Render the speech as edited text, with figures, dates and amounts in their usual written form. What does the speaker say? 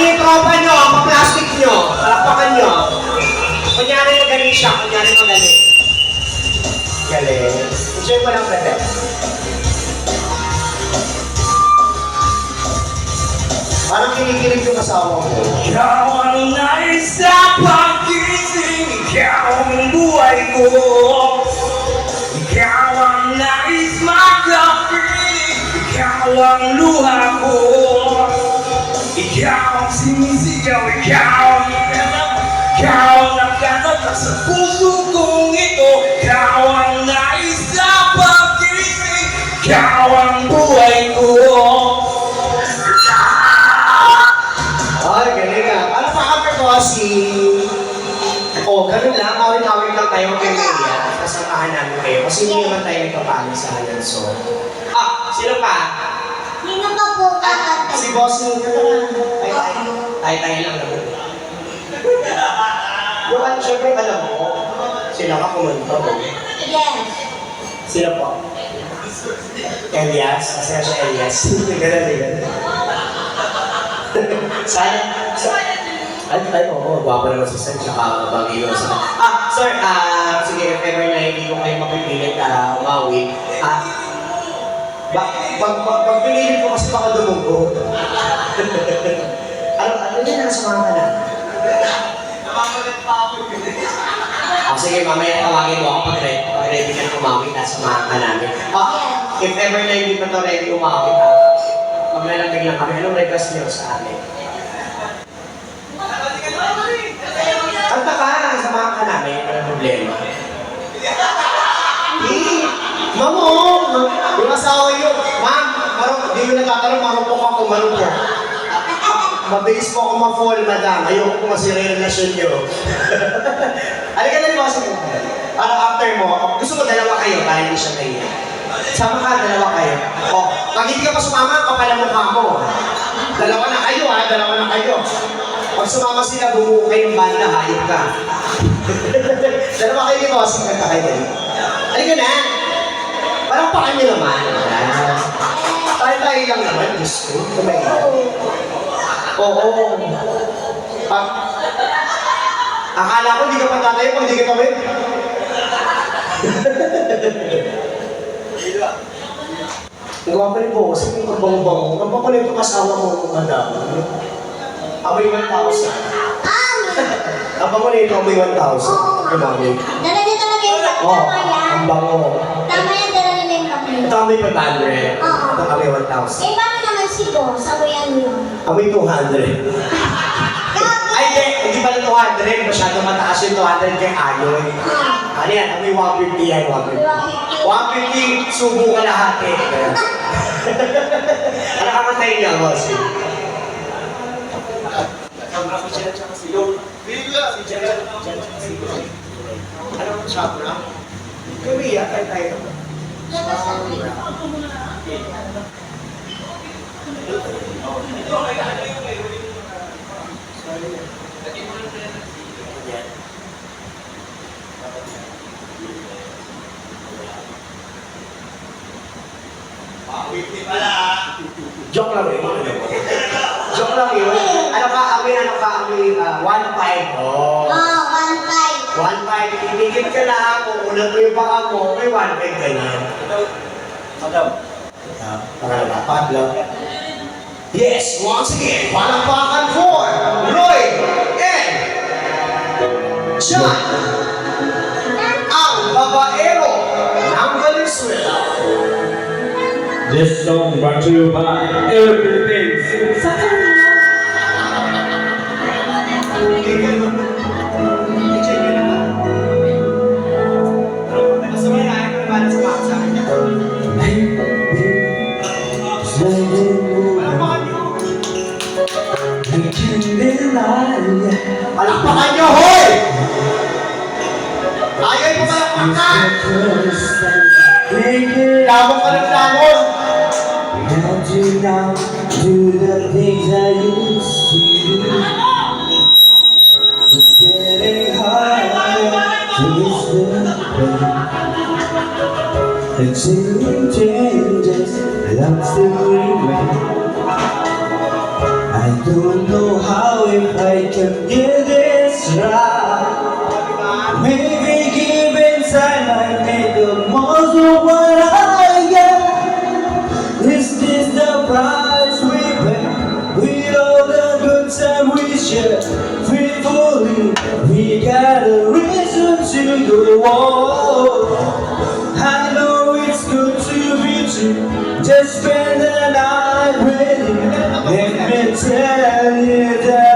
Maging tropa nyo, pa-plastic nyo, palakpakan nyo. Kunyari magaling siya, kunyari magaling. Galing. Enjoy mo lang, brother. Parang kinikilig yung asawa mo. Ikaw ang nais sa pag-ising, ikaw ang buhay ko. Ikaw ang nais magkapiling, ikaw ang luha ko. Ikaw ang sinisigaw, ikaw ang ganap, ikaw ang nagganap sa puso kong ito. Ikaw ang nais sa pag-ising, ikaw ang buhay ko. Ay, galing ah. Ano pa kami ko si... Oh, ganun lang. Awin-awin lang tayo kay Maria. Kasamahan namin kayo. Kasi hindi naman tayo nagpapalo sa akin. So... Ah, sino pa? Sino pa po kakantay? Si Bossing ka na. Tayo lang naman. Yung ano, syempre alam mo, sila ka kumanta mo. Yes. Sino po? Elias. Kasi siya Elias. Ganun. Sana, oo, guwapo naman si Sam, tsaka bagay yun sa... Sir, sige, if ever na hindi ko kayo mapipilit umawit, pag pinilit ko kasi baka dumugo. ano yun, nakasamahan ka na? Namamalit pa ako. Sige, mamaya tawagin mo ako pag ready ka na umawit, nasamahan ka namin. If ever na hindi pa ito ready umawit, maglalambing lang kami. Anong request niyo sa amin? Kanta ka, samahan ka namin. Anong problema? Mamo, yung asawa niyo. Ma'am, hindi mo nagkakaroon, marupok ako, marupok. Mabilis po ako ma-fall, madam. Ayoko po masira yung relasyon niyo. Halika na mo kasi. Para after mo, gusto mo dalawa kayo, kaya hindi siya kaya. Sama ka, dalawa kayo. Pag hindi ka pa sumama, kapal ang mukha mo. Dalawa na kayo ha, dalawa na kayo. Pag sumama sila, bumuo kayong banda, hayop ka. Dalawa kayo dito, kasi kanta kayo dito. Halika na. Parang pakan nyo naman. Tayo lang naman, Diyos ko. Kumain. Oo. Akala ko, hindi ka pa tatayo pag hindi ka tawid. Ang gawa pa rin po, kasi kung pagbango-bango, ang papalit yung asawa mo, madam. Amoy 1,000. Ang bango na ito, amoy 1,000. Amoy. Dala niya talaga yung tama yan. Ang bango. Tama yan, dala nila yung kape. Ito amoy 500. Oo. Ito amoy 1,000. Eh, paano naman si Boss? Amoyan yun. Amoy 200. Ay, hindi pala 200. Masyadong mataas yung 200 kay Ayoy. Ano yan? Amoy 150 yan, 150. 150, subo ka lahat eh. Ano kakantayin niya, boss? Sabra ko siya at si Lord. Bigla! Si Jan at si Lord. Ano ang sabra? Korea, tayo. Joke lang yun. Joke lang yun. Ano ka, amoy 1.5. Oh. 1.5. 1.5. Itigit ka lang. Kung unang mo yung baka mo, may 1.5 ka na. Madam. Pangalapat lang. Yes, once again, palakpakan for Roy and John. Ang babaero ng Valenzuela. This song brought to you by Everything sa Palakpakan nyo, hoy! Ayaw mo palakpakan! Lamang ka ng lamon! Held you down to the things I used to do. It's getting harder to miss the pain. Until it changes, love still remains. I don't know how can get this right. Maybe give inside I make the most of what I get. Is this the price we pay? With all the good time we share faithfully, we got a reason to go on. I know it's good to be true. Just spend the night with you. Let me tell you that